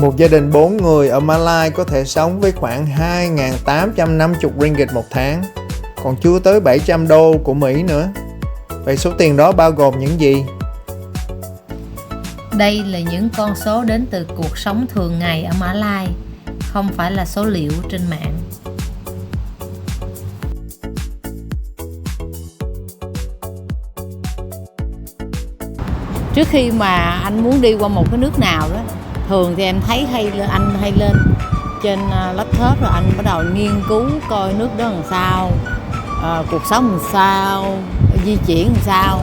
Một gia đình 4 người ở Mã Lai có thể sống với khoảng 2.850 ringgit một tháng, còn chưa tới 700 đô của Mỹ nữa. Vậy số tiền đó bao gồm những gì? Đây là những con số đến từ cuộc sống thường ngày ở Mã Lai, không phải là số liệu trên mạng. Trước khi mà anh muốn đi qua một cái nước nào đó, thường thì em thấy anh hay lên trên laptop rồi anh bắt đầu nghiên cứu coi nước đó làm sao, cuộc sống làm sao, di chuyển làm sao,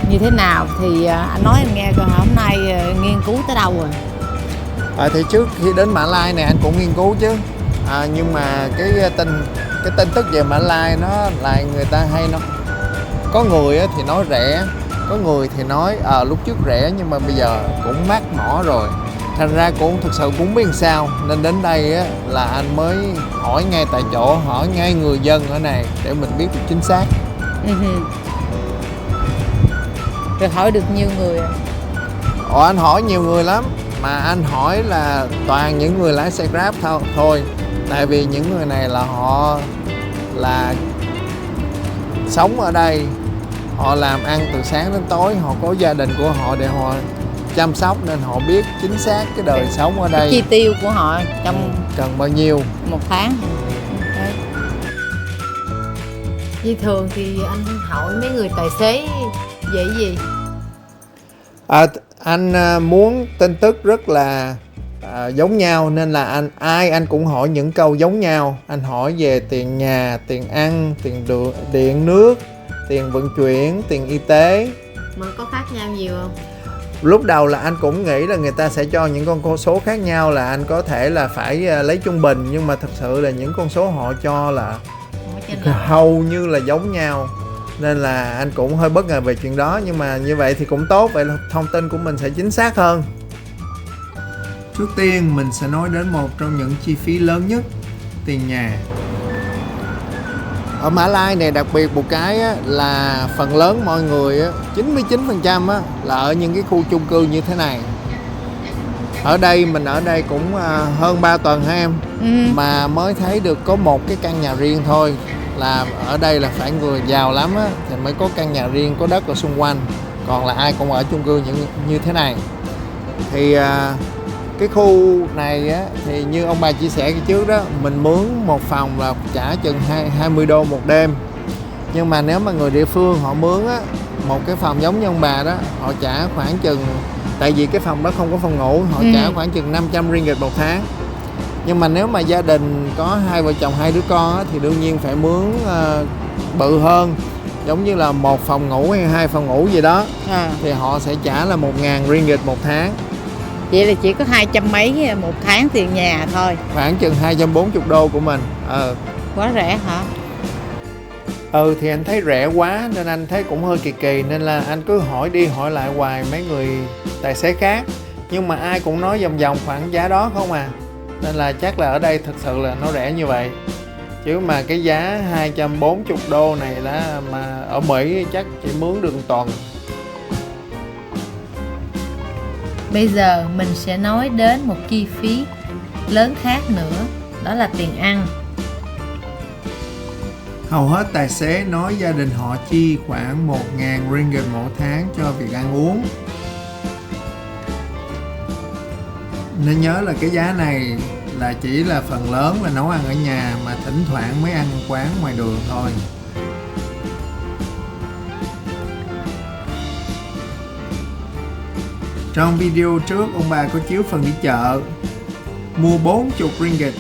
như thế nào. Thì anh nói em nghe coi hôm nay nghiên cứu tới đâu rồi? Thì trước khi đến Mã Lai này anh cũng nghiên cứu chứ, nhưng mà cái tin tức về Mã Lai nó lại người ta hay nói, có người thì nói rẻ, có người thì nói lúc trước rẻ nhưng mà bây giờ cũng mắc mỏ rồi, thành ra cũng thực sự cũng biết sao, nên đến đây là anh mới hỏi ngay tại chỗ, hỏi ngay người dân ở này để mình biết được chính xác. Rồi hỏi được nhiều người à? Anh hỏi nhiều người lắm, mà anh hỏi là toàn những người lái xe Grab thôi, tại vì những người này là họ là sống ở đây, họ làm ăn từ sáng đến tối, họ có gia đình của họ để họ chăm sóc, nên họ biết chính xác cái đời sống ở đây, cái chi tiêu của họ trong cần bao nhiêu một tháng. Đấy. Vì thường thì anh hỏi mấy người tài xế vậy gì? Anh muốn tin tức rất là giống nhau, nên là anh cũng hỏi những câu giống nhau. Anh hỏi về tiền nhà, tiền ăn, tiền điện nước, tiền vận chuyển, tiền y tế. Mà có khác nhau nhiều không? Lúc đầu là anh cũng nghĩ là người ta sẽ cho những con số khác nhau, là anh có thể là phải lấy trung bình, nhưng mà thật sự là những con số họ cho là hầu như là giống nhau, nên là anh cũng hơi bất ngờ về chuyện đó. Nhưng mà như vậy thì cũng tốt, vậy là thông tin của mình sẽ chính xác hơn. Trước tiên mình sẽ nói đến một trong những chi phí lớn nhất, tiền nhà. Ở Mã Lai này đặc biệt một cái là phần lớn mọi người 99% là ở những cái khu chung cư như thế này. Mình ở đây cũng hơn 3 tuần ha em, mà mới thấy được có một cái căn nhà riêng thôi. Là ở đây là phải người giàu lắm thì mới có căn nhà riêng, có đất ở xung quanh, còn là ai cũng ở chung cư như thế này. Thì cái khu này thì như ông bà chia sẻ trước đó, mình mướn một phòng là trả chừng 20 đô một đêm. Nhưng mà nếu mà người địa phương họ mướn một cái phòng giống như ông bà đó, họ trả khoảng chừng, tại vì cái phòng đó không có phòng ngủ, họ trả khoảng chừng 500 ringgit một tháng. Nhưng mà nếu mà gia đình có 2 vợ chồng 2 đứa con thì đương nhiên phải mướn bự hơn, giống như là 1 phòng ngủ hay 2 phòng ngủ gì đó, thì họ sẽ trả là 1.000 ringgit một tháng. Vậy là chỉ có 200 mấy một tháng tiền nhà thôi, khoảng chừng 240 đô của mình. Quá rẻ hả? Thì anh thấy rẻ quá nên anh thấy cũng hơi kỳ, nên là anh cứ hỏi đi hỏi lại hoài mấy người tài xế khác, nhưng mà ai cũng nói vòng khoảng giá đó không à, nên là chắc là ở đây thực sự là nó rẻ như vậy. Chứ mà cái giá 240 đô này là mà ở Mỹ chắc chỉ mướn được 1 tuần. Bây giờ mình sẽ nói đến một chi phí lớn khác nữa, đó là tiền ăn. Hầu hết tài xế nói gia đình họ chi khoảng 1.000 ringgit mỗi tháng cho việc ăn uống. Nên nhớ là cái giá này là chỉ là phần lớn là nấu ăn ở nhà, mà thỉnh thoảng mới ăn quán ngoài đường thôi. Trong video trước ông bà có chiếu phần đi chợ, mua 40 ringgit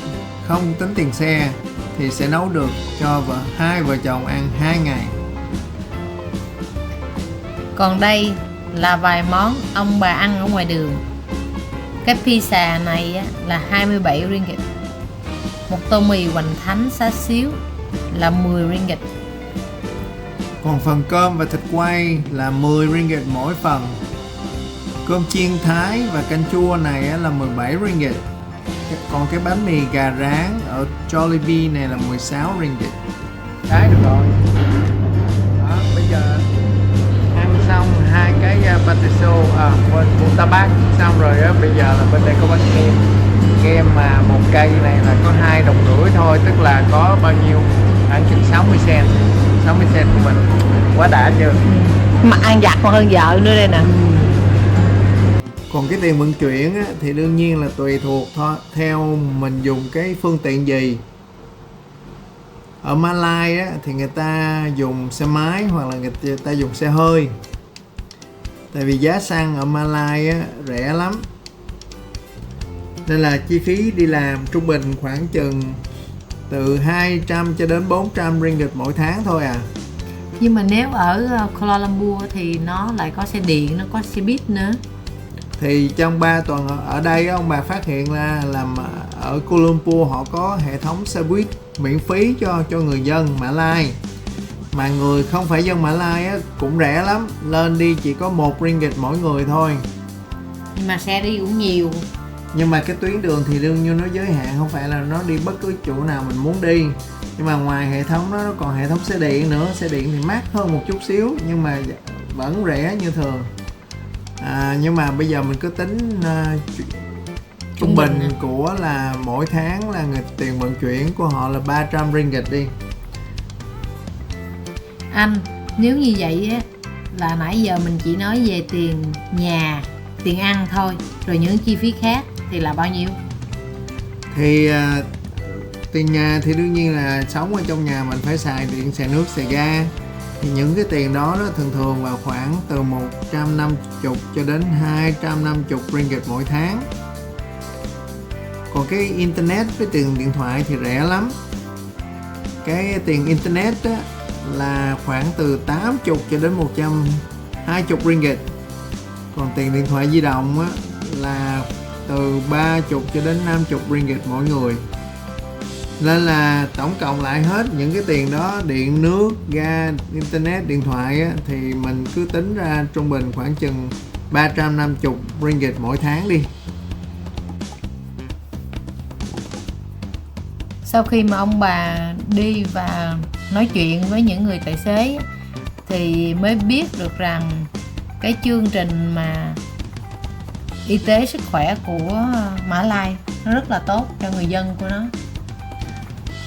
không tính tiền xe thì sẽ nấu được cho 2 vợ chồng ăn 2 ngày. Còn đây là vài món ông bà ăn ở ngoài đường. Cái pizza này là 27 ringgit. Một tô mì hoành thánh xá xíu là 10 ringgit. Còn phần cơm và thịt quay là 10 ringgit mỗi phần. Cơm chiên Thái và canh chua này là 17 ringgit. Còn cái bánh mì gà rán ở Jollibee này là 16 ringgit. Cái được rồi. Đó, bây giờ ăn xong 2 cái cái patiso bên Murtabak, xong rồi á bây giờ là bên đây có bán kem. Kem mà một cây này là có 2,5 đồng thôi, tức là có bao nhiêu, khoảng chừng 60 cent của mình, quá đã chưa. Mà ăn giặt còn hơn vợ nữa đây nè. Còn cái tiền vận chuyển á, thì đương nhiên là tùy thuộc thôi, theo mình dùng cái phương tiện gì. Ở Malai á, thì người ta dùng xe máy hoặc là người ta dùng xe hơi. Tại vì giá xăng ở Malai á, rẻ lắm, nên là chi phí đi làm trung bình khoảng chừng từ 200 cho đến 400 ringgit mỗi tháng thôi à. Nhưng mà nếu ở Kuala Lumpur thì nó lại có xe điện, nó có xe buýt nữa. Thì trong 3 tuần ở đây ông bà phát hiện là làm ở Kuala Lumpur họ có hệ thống xe buýt miễn phí cho người dân Mã Lai, mà người không phải dân Mã Lai á, cũng rẻ lắm, lên đi chỉ có 1 ringgit mỗi người thôi. Nhưng mà xe đi cũng nhiều. Nhưng mà cái tuyến đường thì đương nhiên nó giới hạn, không phải là nó đi bất cứ chỗ nào mình muốn đi. Nhưng mà ngoài hệ thống đó nó còn hệ thống xe điện nữa. Xe điện thì mắc hơn một chút xíu nhưng mà vẫn rẻ như thường. Nhưng mà bây giờ mình cứ tính trung bình của là mỗi tháng là tiền vận chuyển của họ là 300 ringgit đi. Anh, nếu như vậy á, là nãy giờ mình chỉ nói về tiền nhà, tiền ăn thôi, rồi những chi phí khác thì là bao nhiêu? Thì tiền nhà thì đương nhiên là sống ở trong nhà mình phải xài điện, xài nước, xài ga. Thì những cái tiền đó thường thường vào khoảng từ 150 cho đến 250 ringgit mỗi tháng. Còn cái internet với tiền điện thoại thì rẻ lắm. Cái tiền internet đó là khoảng từ 80 cho đến 120 ringgit. Còn tiền điện thoại di động á, là từ 30 cho đến 50 ringgit mỗi người. Nên là tổng cộng lại hết những cái tiền đó, điện, nước, ga, internet, điện thoại á, thì mình cứ tính ra trung bình khoảng chừng 350 ringgit mỗi tháng đi. Sau khi mà ông bà đi và nói chuyện với những người tài xế thì mới biết được rằng cái chương trình mà y tế sức khỏe của Mã Lai nó rất là tốt cho người dân của nó.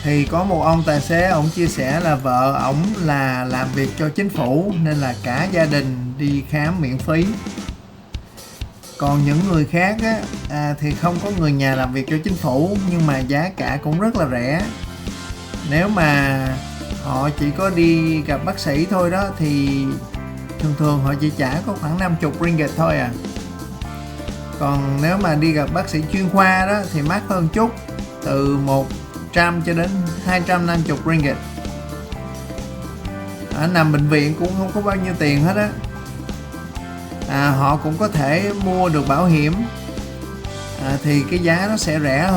Thì có một ông tài xế, ổng chia sẻ là vợ ổng là làm việc cho chính phủ nên là cả gia đình đi khám miễn phí. Còn những người khác á, thì không có người nhà làm việc cho chính phủ nhưng mà giá cả cũng rất là rẻ. Nếu mà họ chỉ có đi gặp bác sĩ thôi đó thì thường thường họ chỉ trả có khoảng 50 ringgit thôi à. Còn nếu mà đi gặp bác sĩ chuyên khoa đó thì mắc hơn chút, từ 100 cho đến 250 ringgit. Nằm bệnh viện cũng không có bao nhiêu tiền hết á. Họ cũng có thể mua được bảo hiểm, thì cái giá nó sẽ rẻ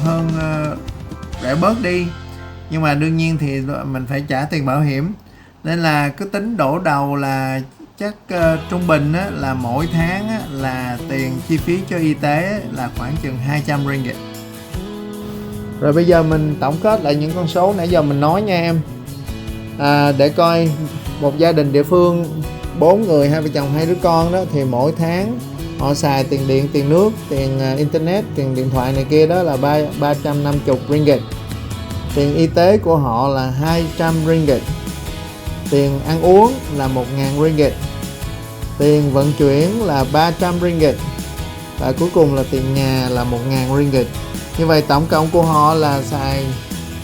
hơn rẻ bớt đi. Nhưng mà đương nhiên thì mình phải trả tiền bảo hiểm, nên là cứ tính đổ đầu là chắc trung bình á, là mỗi tháng á, là tiền chi phí cho y tế là khoảng chừng 200 ringgit. Rồi bây giờ mình tổng kết lại những con số nãy giờ mình nói nha em. Để coi một gia đình địa phương 4 người, 2 vợ chồng 2 đứa con đó, thì mỗi tháng họ xài tiền điện, tiền nước, tiền internet, tiền điện thoại này kia đó là 350 ringgit. Tiền y tế của họ là 200 ringgit. Tiền ăn uống là 1.000 ringgit. Tiền vận chuyển là 300 ringgit. Và cuối cùng là tiền nhà là 1.000 ringgit. Như vậy tổng cộng của họ là xài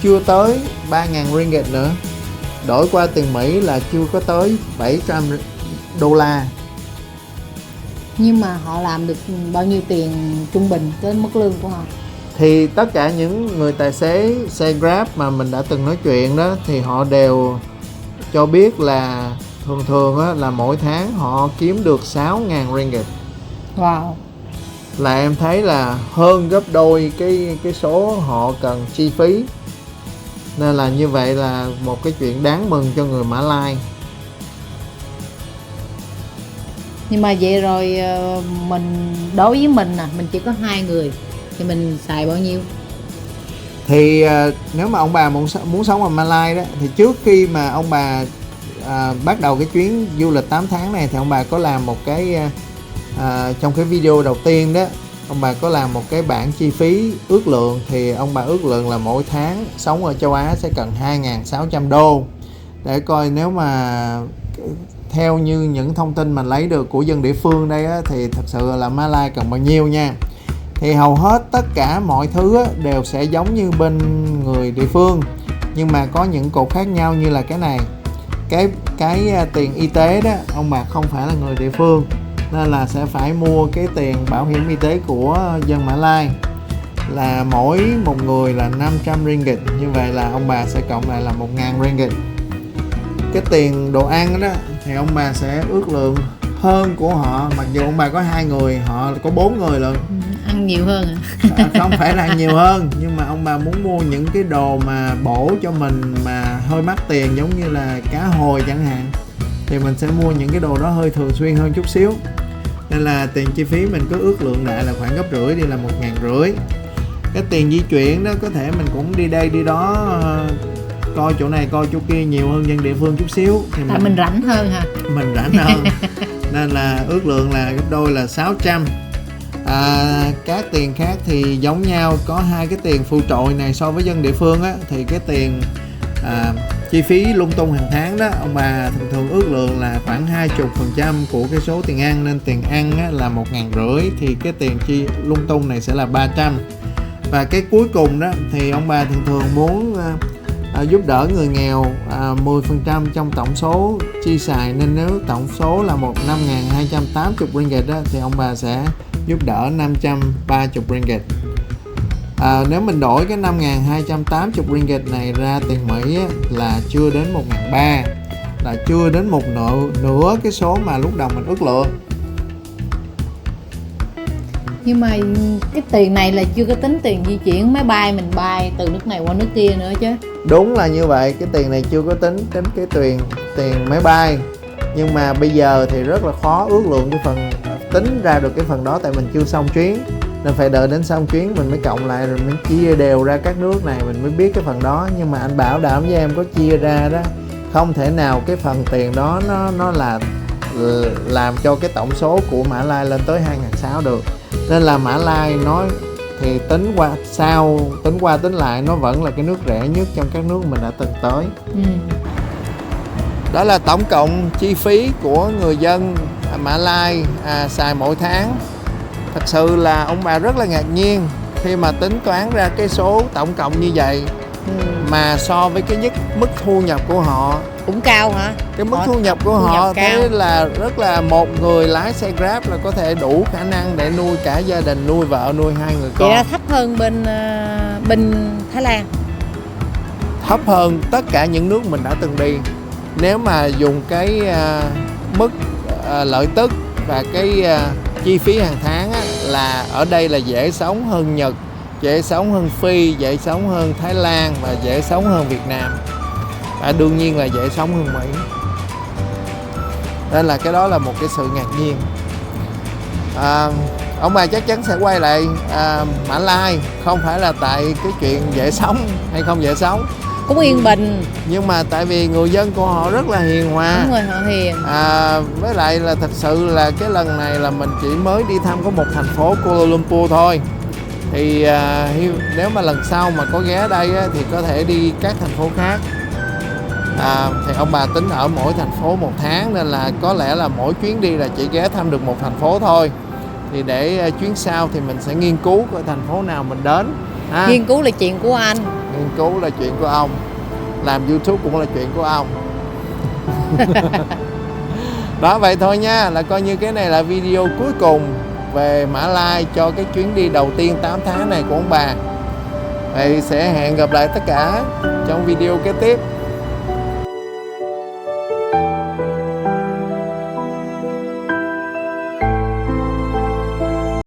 chưa tới 3.000 ringgit nữa. Đổi qua tiền Mỹ là chưa có tới 700 đô la. Nhưng mà họ làm được bao nhiêu tiền trung bình trên mức lương của họ? Thì tất cả những người tài xế xe Grab mà mình đã từng nói chuyện đó thì họ đều cho biết là thường á, là mỗi tháng họ kiếm được 6.000 ringgit. Wow. Là em thấy là hơn gấp đôi cái số họ cần chi phí. Nên là như vậy là một cái chuyện đáng mừng cho người Mã Lai. Nhưng mà vậy rồi mình, đối với mình mình chỉ có 2 người thì mình xài bao nhiêu? Thì nếu mà ông bà muốn sống ở Malai đó thì trước khi mà ông bà bắt đầu cái chuyến du lịch 8 tháng này thì ông bà có làm một cái trong cái video đầu tiên đó, ông bà có làm một cái bảng chi phí ước lượng. Thì ông bà ước lượng là mỗi tháng sống ở châu Á sẽ cần 2.600 đô, để coi nếu mà theo như những thông tin mình lấy được của dân địa phương đây á, thì thật sự là Mã Lai cần bao nhiêu nha. Thì hầu hết tất cả mọi thứ á, đều sẽ giống như bên người địa phương, nhưng mà có những cột khác nhau. Như là cái này, cái tiền y tế đó, ông bà không phải là người địa phương nên là sẽ phải mua cái tiền bảo hiểm y tế của dân Mã Lai, là mỗi một người là 500 ringgit. Như vậy là ông bà sẽ cộng lại là 1.000 ringgit. Cái tiền đồ ăn đó thì ông bà sẽ ước lượng hơn của họ, mặc dù ông bà có 2 người, họ có 4 người lận. Ăn nhiều hơn Không phải là ăn nhiều hơn, nhưng mà ông bà muốn mua những cái đồ mà bổ cho mình mà hơi mắc tiền, giống như là cá hồi chẳng hạn, thì mình sẽ mua những cái đồ đó hơi thường xuyên hơn chút xíu. Nên là tiền chi phí mình cứ ước lượng lại là khoảng gấp rưỡi đi, là 1.500. Cái tiền di chuyển đó có thể mình cũng đi đây đi đó, coi chỗ này coi chỗ kia nhiều hơn dân địa phương chút xíu, thì mình rảnh hơn hả? Mình rảnh hơn nên là ước lượng là gấp đôi là 600. Các tiền khác thì giống nhau, có 2 cái tiền phụ trội này so với dân địa phương á, thì cái tiền chi phí lung tung hàng tháng đó, ông bà thường ước lượng là khoảng 20% của cái số tiền ăn, nên tiền ăn á, là 1.500, thì cái tiền chi lung tung này sẽ là 300. Và cái cuối cùng đó thì ông bà thường muốn giúp đỡ người nghèo 10% trong tổng số chi xài, nên nếu tổng số là 5.280 ringgit đó, thì ông bà sẽ giúp đỡ 530 ringgit. Nếu mình đổi cái 5.280 ringgit này ra tiền Mỹ á, là chưa đến 1.300, là chưa đến một nửa cái số mà lúc đầu mình ước lượng. Nhưng mà cái tiền này là chưa có tính tiền di chuyển máy bay mình bay từ nước này qua nước kia nữa chứ. Đúng là như vậy, cái tiền này chưa có tính cái tiền máy bay. Nhưng mà bây giờ thì rất là khó ước lượng cái phần, tính ra được cái phần đó, tại mình chưa xong chuyến, nên phải đợi đến xong chuyến mình mới cộng lại, rồi mình chia đều ra các nước này mình mới biết cái phần đó. Nhưng mà anh bảo đảm với em, có chia ra đó, không thể nào cái phần tiền đó nó là làm cho cái tổng số của Mã Lai lên tới 2.600 được. Nên là Mã Lai nói thì tính qua tính lại nó vẫn là cái nước rẻ nhất trong các nước mình đã từng tới. Đó là tổng cộng chi phí của người dân Mã Lai xài mỗi tháng. Thật sự là ông bà rất là ngạc nhiên khi mà tính toán ra cái số tổng cộng như vậy. Mà so với cái mức thu nhập của họ cũng cao hả? Cái mức thu nhập của họ thế là rất là, một người lái xe Grab là có thể đủ khả năng để nuôi cả gia đình, nuôi vợ, nuôi 2 người con. Vậy là thấp hơn bên Thái Lan, thấp hơn tất cả những nước mình đã từng đi. Nếu mà dùng cái mức lợi tức và cái chi phí hàng tháng á, là ở đây là dễ sống hơn Nhật, dễ sống hơn Phi, dễ sống hơn Thái Lan và dễ sống hơn Việt Nam. Và đương nhiên là dễ sống hơn Mỹ. Nên là cái đó là một cái sự ngạc nhiên. Ông bà chắc chắn sẽ quay lại Mã Lai, không phải là tại cái chuyện dễ sống hay không dễ sống, cũng yên bình, nhưng mà tại vì người dân của họ rất là hiền hòa. Đúng rồi, họ hiền. Với lại là thật sự là cái lần này là mình chỉ mới đi thăm có một thành phố Kuala Lumpur thôi. Thì nếu mà lần sau mà có ghé đây á, thì có thể đi các thành phố khác. Thì ông bà tính ở mỗi thành phố 1 tháng, nên là có lẽ là mỗi chuyến đi là chỉ ghé thăm được một thành phố thôi. Thì để chuyến sau thì mình sẽ nghiên cứu coi thành phố nào mình đến. Nghiên cứu là chuyện của anh, nghiên cứu là chuyện của ông, làm YouTube cũng là chuyện của ông. Đó, vậy thôi nha, là coi như cái này là video cuối cùng về Mã Lai cho cái chuyến đi đầu tiên 8 tháng này của ông bà. Vậy sẽ hẹn gặp lại tất cả trong video kế tiếp.